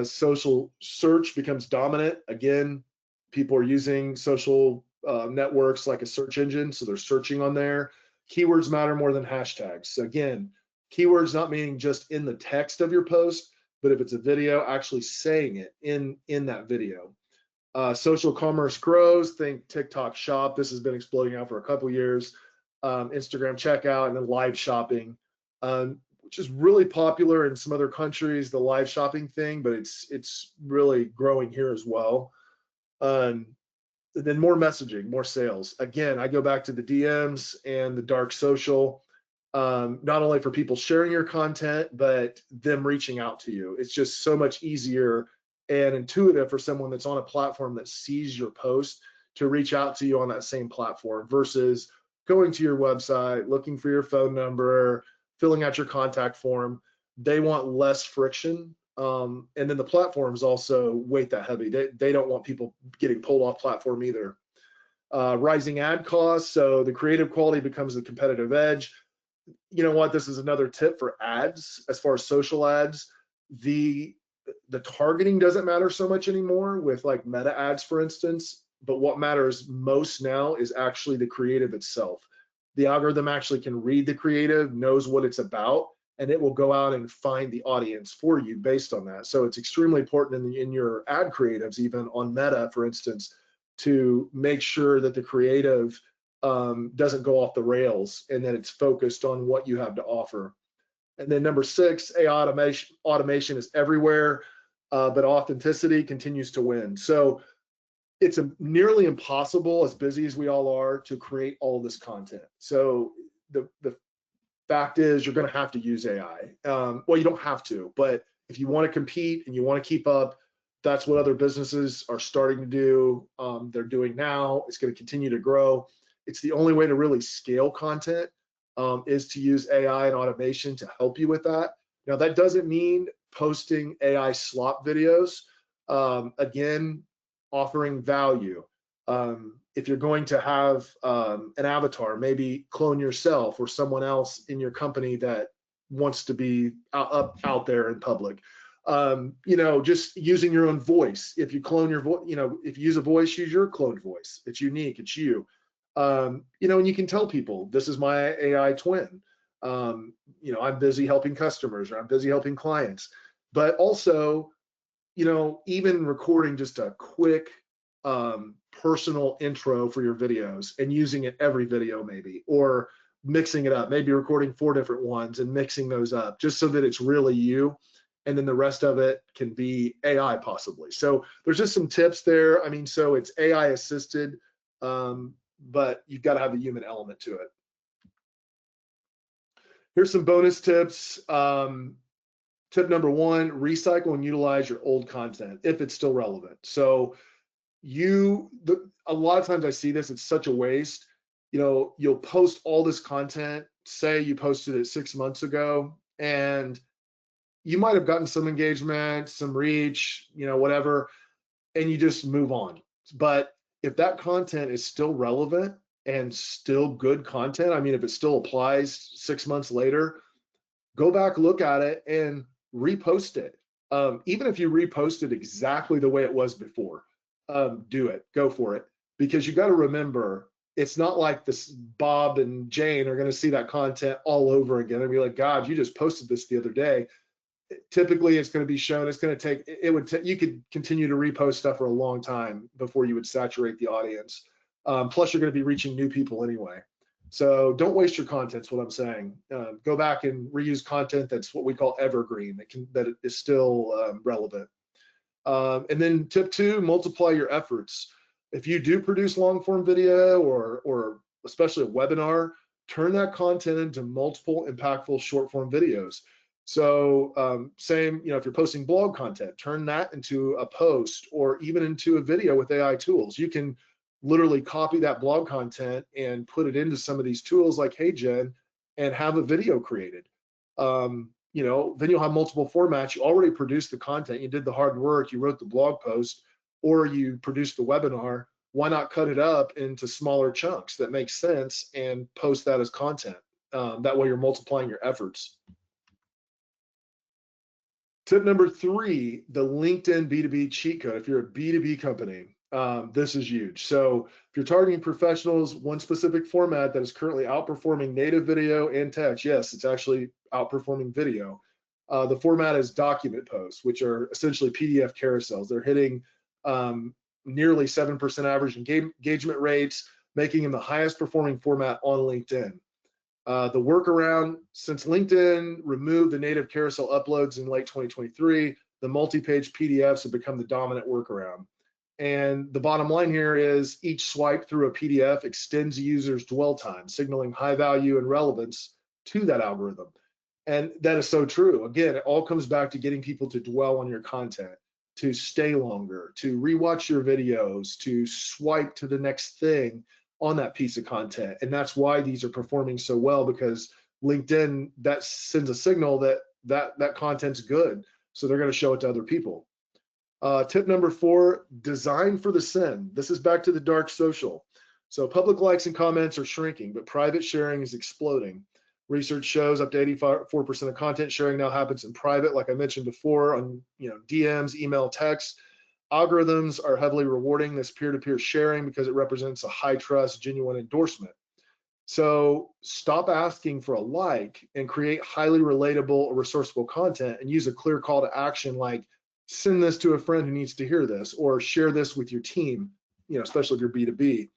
Social search becomes dominant. Again, people are using social networks like a search engine, so they're searching on there. Keywords matter more than hashtags. So again, keywords not meaning just in the text of your post, but if it's a video, actually saying it in that video. Social commerce grows. Think TikTok Shop. This has been exploding out for a couple years. Instagram checkout, and then live shopping, which is really popular in some other countries, the live shopping thing, but it's really growing here as well. And then more messaging, more sales. Again, I go back to the DMs and the dark social, not only for people sharing your content, but them reaching out to you. It's just so much easier and intuitive for someone that's on a platform that sees your post to reach out to you on that same platform versus going to your website, looking for your phone number, filling out your contact form. They want less friction. And then the platforms also weight that heavy. They don't want people getting pulled off platform either. Rising ad costs, so the creative quality becomes the competitive edge. You know what, this is another tip for ads, as far as social ads. The targeting doesn't matter so much anymore with like meta ads, for instance, but what matters most now is actually the creative itself. The algorithm actually can read the creative, knows what it's about, and it will go out and find the audience for you based on that. So it's extremely important in your ad creatives, even on Meta, for instance, to make sure that the creative doesn't go off the rails and that it's focused on what you have to offer. And then number 6, AI automation is everywhere, but authenticity continues to win. So it's nearly impossible, as busy as we all are, to create all this content. So the fact is you're going to have to use AI. Well, you don't have to, but if you want to compete and you want to keep up, That's what other businesses are starting to do. They're doing now. It's going to continue to grow. It's the only way to really scale content, is to use AI and automation to help you with that. Now, that doesn't mean posting AI slop videos. Again, offering value. If you're going to have an avatar, maybe clone yourself or someone else in your company that wants to be out there in public. Just using your own voice. If you clone your voice, if you use a voice, use your cloned voice. It's unique, it's you. And you can tell people, this is my AI twin. I'm busy helping customers, or I'm busy helping clients. But also, even recording just a quick personal intro for your videos and using it every video maybe, or mixing it up, maybe recording 4 different ones and mixing those up just so that it's really you. And then the rest of it can be AI possibly. So there's just some tips there. I mean, so it's AI assisted, but you've got to have the human element to it. Here's some bonus tips. Tip number 1, recycle and utilize your old content if it's still relevant. So a lot of times I see this, it's such a waste. You'll post all this content, say you posted it 6 months ago, and you might have gotten some engagement, some reach, whatever, and you just move on. But if that content is still relevant and still good content, I mean, if it still applies 6 months later, go back, look at it, and repost it. Even if you repost it exactly the way it was before, do it, go for it. Because you got to remember, it's not like this Bob and Jane are going to see that content all over again and be like, God, you just posted this the other day. Typically, it's going to be shown. It's going to take, you could continue to repost stuff for a long time before you would saturate the audience. Plus, you're going to be reaching new people anyway. So don't waste your content, is what I'm saying. Go back and reuse content that's what we call evergreen, that is still relevant. And then tip 2, multiply your efforts. If you do produce long form video or especially a webinar, turn that content into multiple impactful short form videos. So same, if you're posting blog content, turn that into a post or even into a video with AI tools. You can literally copy that blog content and put it into some of these tools like HeyGen and have a video created. Then you'll have multiple formats. You already produced the content, you did the hard work, you wrote the blog post, or you produced the webinar. Why not cut it up into smaller chunks that make sense and post that as content? That way you're multiplying your efforts. Tip number 3, the LinkedIn B2B cheat code. If you're a B2B company, this is huge. So if you're targeting professionals, one specific format that is currently outperforming native video and text, yes, it's actually outperforming video. The format is document posts, which are essentially PDF carousels. They're hitting nearly 7% average engagement rates, making them the highest performing format on LinkedIn. The workaround, since LinkedIn removed the native carousel uploads in late 2023, the multi-page PDFs have become the dominant workaround. And the bottom line here is each swipe through a PDF extends the user's dwell time, signaling high value and relevance to that algorithm. And that is so true. Again, it all comes back to getting people to dwell on your content, to stay longer, to rewatch your videos, to swipe to the next thing on that piece of content. And that's why these are performing so well, because LinkedIn, that sends a signal that content's good. So they're going to show it to other people. Tip number 4, design for the send. This is back to the dark social. So public likes and comments are shrinking, but private sharing is exploding. Research shows up to 84% of content sharing now happens in private, like I mentioned before, on DMs, email, text. Algorithms are heavily rewarding this peer-to-peer sharing because it represents a high trust, genuine endorsement. So stop asking for a like and create highly relatable or resourceful content and use a clear call to action like send this to a friend who needs to hear this, or share this with your team, especially if you're B2B.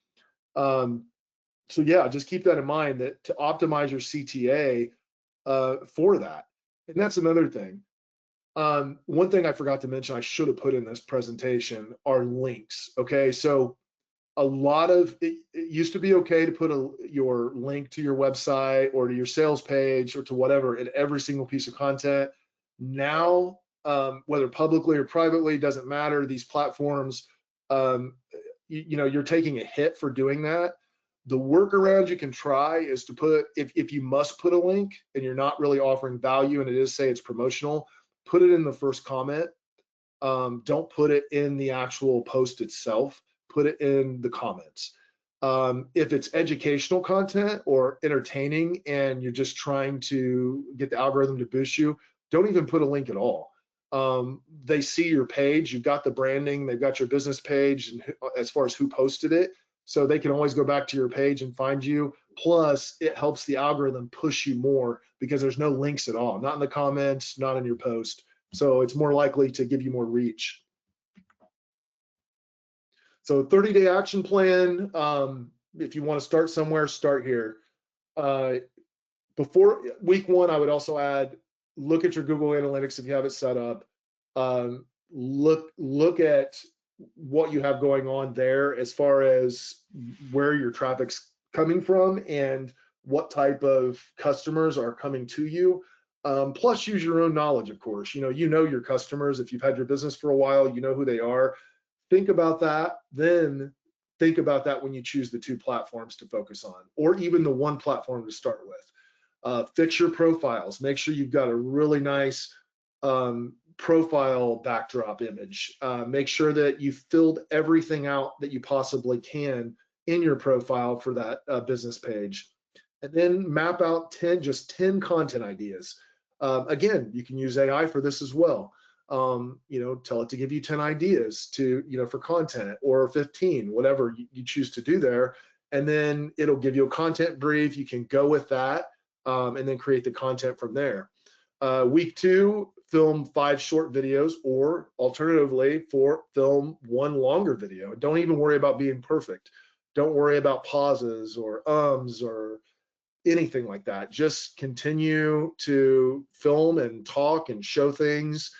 So yeah, just keep that in mind, that to optimize your CTA for that. And that's another thing. One thing I forgot to mention, I should have put in this presentation, are links. Okay, so a lot of it used to be okay to put your link to your website or to your sales page or to whatever in every single piece of content. Now whether publicly or privately, doesn't matter. These platforms, you're taking a hit for doing that. The workaround you can try is to put, if you must put a link and you're not really offering value and it is, say it's promotional, put it in the first comment. Don't put it in the actual post itself, put it in the comments. If it's educational content or entertaining and you're just trying to get the algorithm to boost you, don't even put a link at all. They see your page, you've got the branding, they've got your business page, and as far as who posted it, so they can always go back to your page and find you. Plus, it helps the algorithm push you more because there's no links at all, not in the comments, not in your post. So it's more likely to give you more reach. So 30-day action plan. If you want to start somewhere, start here. Before week 1, I would also add, look at your Google Analytics if you have it set up. Look at what you have going on there as far as where your traffic's coming from and what type of customers are coming to you. Plus use your own knowledge, of course. You know your customers. If you've had your business for a while, you know who they are. Think about that. Then think about that when you choose the 2 platforms to focus on, or even the 1 platform to start with. Fix your profiles. Make sure you've got a really nice profile backdrop image. Make sure that you've filled everything out that you possibly can in your profile for that business page. And then map out just 10 content ideas. Again, you can use AI for this as well. Tell it to give you 10 ideas for content, or 15, whatever you choose to do there. And then it'll give you a content brief. You can go with that and then create the content from there. Week 2, film 5 short videos, or alternatively, film 1 longer video. Don't even worry about being perfect. Don't worry about pauses or ums or anything like that. Just continue to film and talk and show things.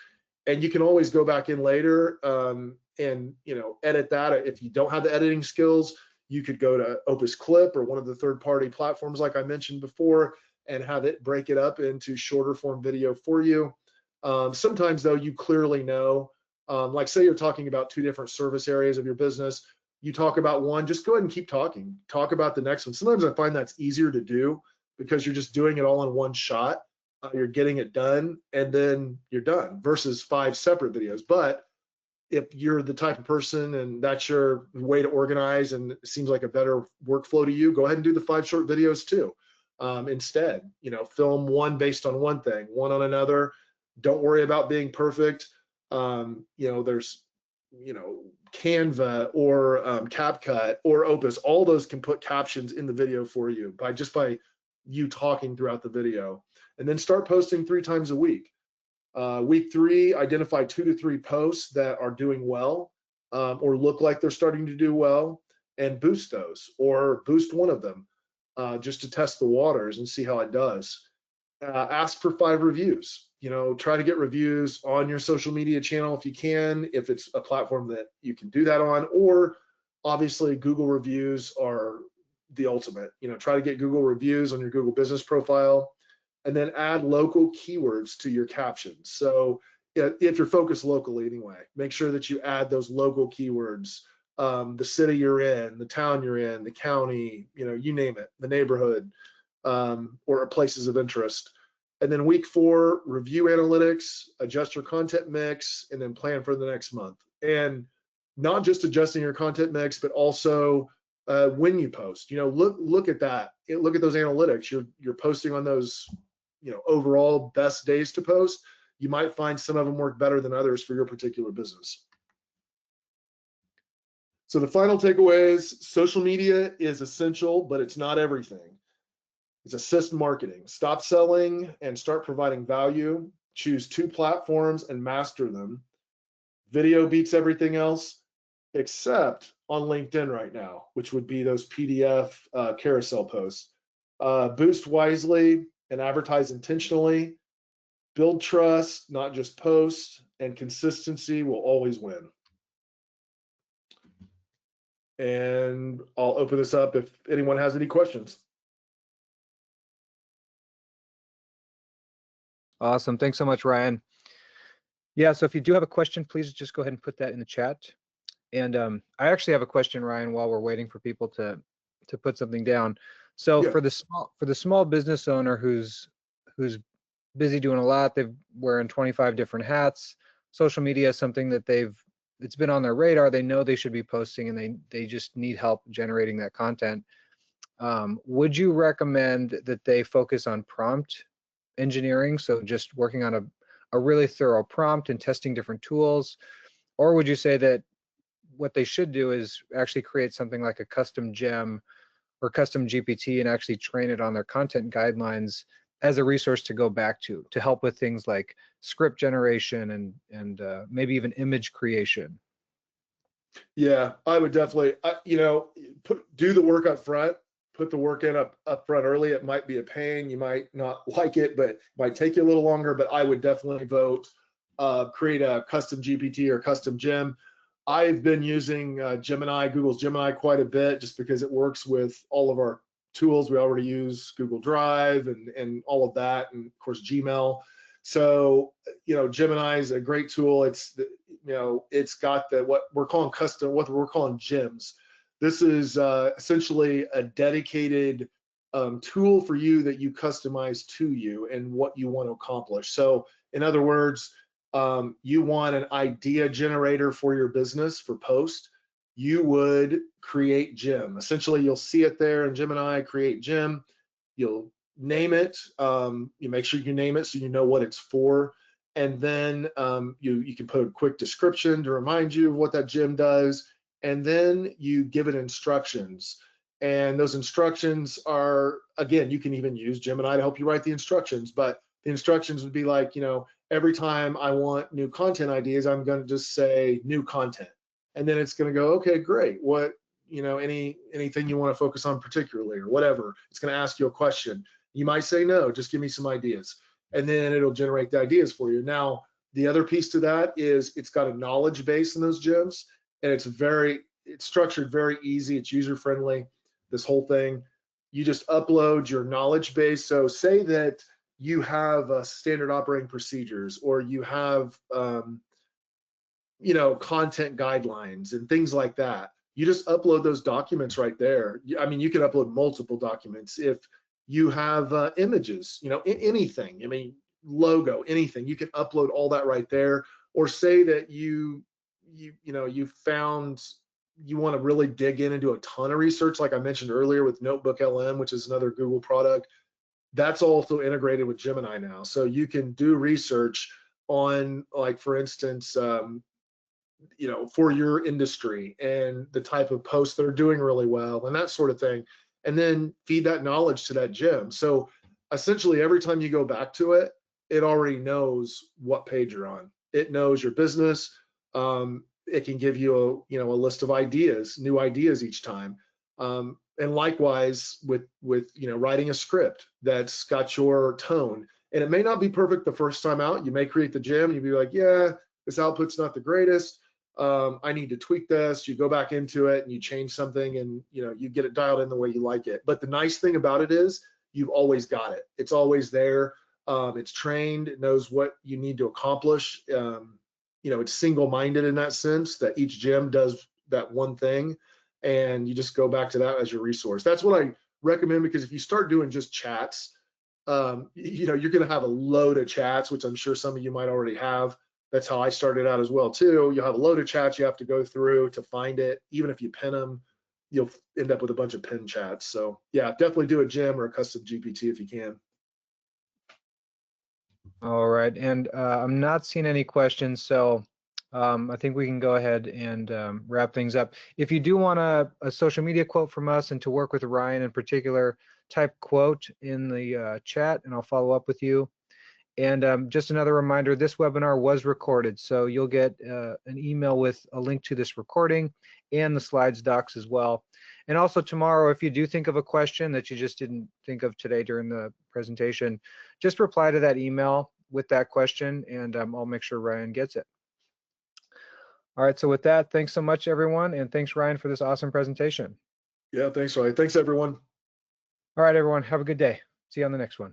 And you can always go back in later and edit that. If you don't have the editing skills, you could go to Opus Clip or one of the third-party platforms like I mentioned before and have it break it up into shorter form video for you. Sometimes though, you clearly know, like say you're talking about 2 different service areas of your business, you talk about one, just go ahead and keep talking. Talk about the next one. Sometimes I find that's easier to do because you're just doing it all in one shot. You're getting it done and then you're done versus 5 separate videos. But if you're the type of person and that's your way to organize and it seems like a better workflow to you, go ahead and do the 5 short videos too. Instead, film 1 based on one thing, 1 on another. Don't worry about being perfect. There's Canva or CapCut or Opus. All those can put captions in the video for you by you talking throughout the video. And then start posting 3 times a week. Week 3, identify 2 to 3 posts that are doing well or look like they're starting to do well, and boost those, or boost one of them just to test the waters and see how it does. Ask for 5 reviews. Try to get reviews on your social media channel if you can, if it's a platform that you can do that on, or obviously Google reviews are the ultimate. Try to get Google reviews on your Google business profile, and then add local keywords to your captions. So if you're focused locally anyway, make sure that you add those local keywords, the city you're in, the town you're in, the county, you name it, the neighborhood, or places of interest. And then week 4, review analytics, adjust your content mix, and then plan for the next month. And not just adjusting your content mix, but also when you post. Look at that. Look at those analytics. You're posting on those, overall best days to post. You might find some of them work better than others for your particular business. So the final takeaway is social media is essential, but it's not everything. It's assist marketing. Stop selling and start providing value. Choose 2 platforms and master them. Video beats everything else, except on LinkedIn right now, which would be those PDF carousel posts. Boost wisely and advertise intentionally. Build trust, not just post, and consistency will always win. And I'll open this up if anyone has any questions. Awesome. Thanks so much, Ryan. Yeah, so if you do have a question, please just go ahead and put that in the chat. And I actually have a question, Ryan, while we're waiting for people to put something down. So Yeah. for the small business owner who's busy doing a lot, they've wearing 25 different hats. Social media is something that it's been on their radar. They know they should be posting, and they just need help generating that content. Would you recommend that they focus on prompt engineering, so just working on a really thorough prompt and testing different tools, or would you say that what they should do is actually create something like a custom gem or custom GPT and actually train it on their content guidelines as a resource to go back to help with things like script generation and maybe even image creation? Yeah, I would definitely, do the work up front, put the work in up front early. It might be a pain. You might not like it, but it might take you a little longer. But I would definitely vote, create a custom GPT or custom gem. I've been using Gemini, Google's Gemini, quite a bit, just because it works with all of our tools. We already use Google Drive and all of that, and of course Gmail. So, Gemini is a great tool. It's got what we're calling gems. This is essentially a dedicated tool for you that you customize to you and what you want to accomplish. So, in other words, you want an idea generator for your business for post, you would create gem. Essentially, you'll see it there in Gemini, create gem. You'll name it. You make sure you name it so you know what it's for. And then you can put a quick description to remind you of what that gem does. And then you give it instructions. And those instructions are, again, you can even use Gemini to help you write the instructions, but the instructions would be like, every time I want new content ideas, I'm going to just say new content. And then it's going to go, okay, great. What, anything you want to focus on particularly or whatever. It's going to ask you a question. You might say no, just give me some ideas. And then it'll generate the ideas for you. Now, the other piece to that is it's got a knowledge base in those gems, and it's structured very easy. It's user friendly, this whole thing. You just upload your knowledge base. So say that you have standard operating procedures, or you have content guidelines and things like that. You just upload those documents right there. I mean, you can upload multiple documents. If you have images, anything, logo, anything, you can upload all that right there. Or say that you found you want to really dig in and do a ton of research, like I mentioned earlier with Notebook LM, which is another Google product. That's also integrated with Gemini now. So you can do research on, like, for instance, for your industry and the type of posts that are doing really well and that sort of thing, and then feed that knowledge to that gem. So essentially, every time you go back to it, it already knows what page you're on. It knows your business. It can give you a list of ideas, new ideas each time. And likewise with writing a script that's got your tone. And it may not be perfect the first time out. You may create the gem and you'll be like, yeah, this output's not the greatest. I need to tweak this. You go back into it and you change something, and you get it dialed in the way you like it. But the nice thing about it is you've always got it. It's always there. It's trained. It knows what you need to accomplish. It's single-minded in that sense, that each gem does that one thing, and you just go back to that as your resource. That's what I recommend, because if you start doing just chats, you're going to have a load of chats, which I'm sure some of you might already have. That's how I started out as well too. You'll have a load of chats you have to go through to find it. Even if you pin them, you'll end up with a bunch of pin chats. So yeah, definitely do a gem or a custom GPT if you can. All right, and I'm not seeing any questions, so I think we can go ahead and wrap things up. If you do want a social media quote from us and to work with Ryan in particular, type quote in the chat and I'll follow up with you. And just another reminder, this webinar was recorded, so you'll get an email with a link to this recording and the slides docs as well. And also tomorrow, if you do think of a question that you just didn't think of today during the presentation, just reply to that email with that question, and I'll make sure Ryan gets it. All right, so with that, thanks so much, everyone, and thanks, Ryan, for this awesome presentation. Yeah, thanks, Ryan. Thanks, everyone. All right, everyone, have a good day. See you on the next one.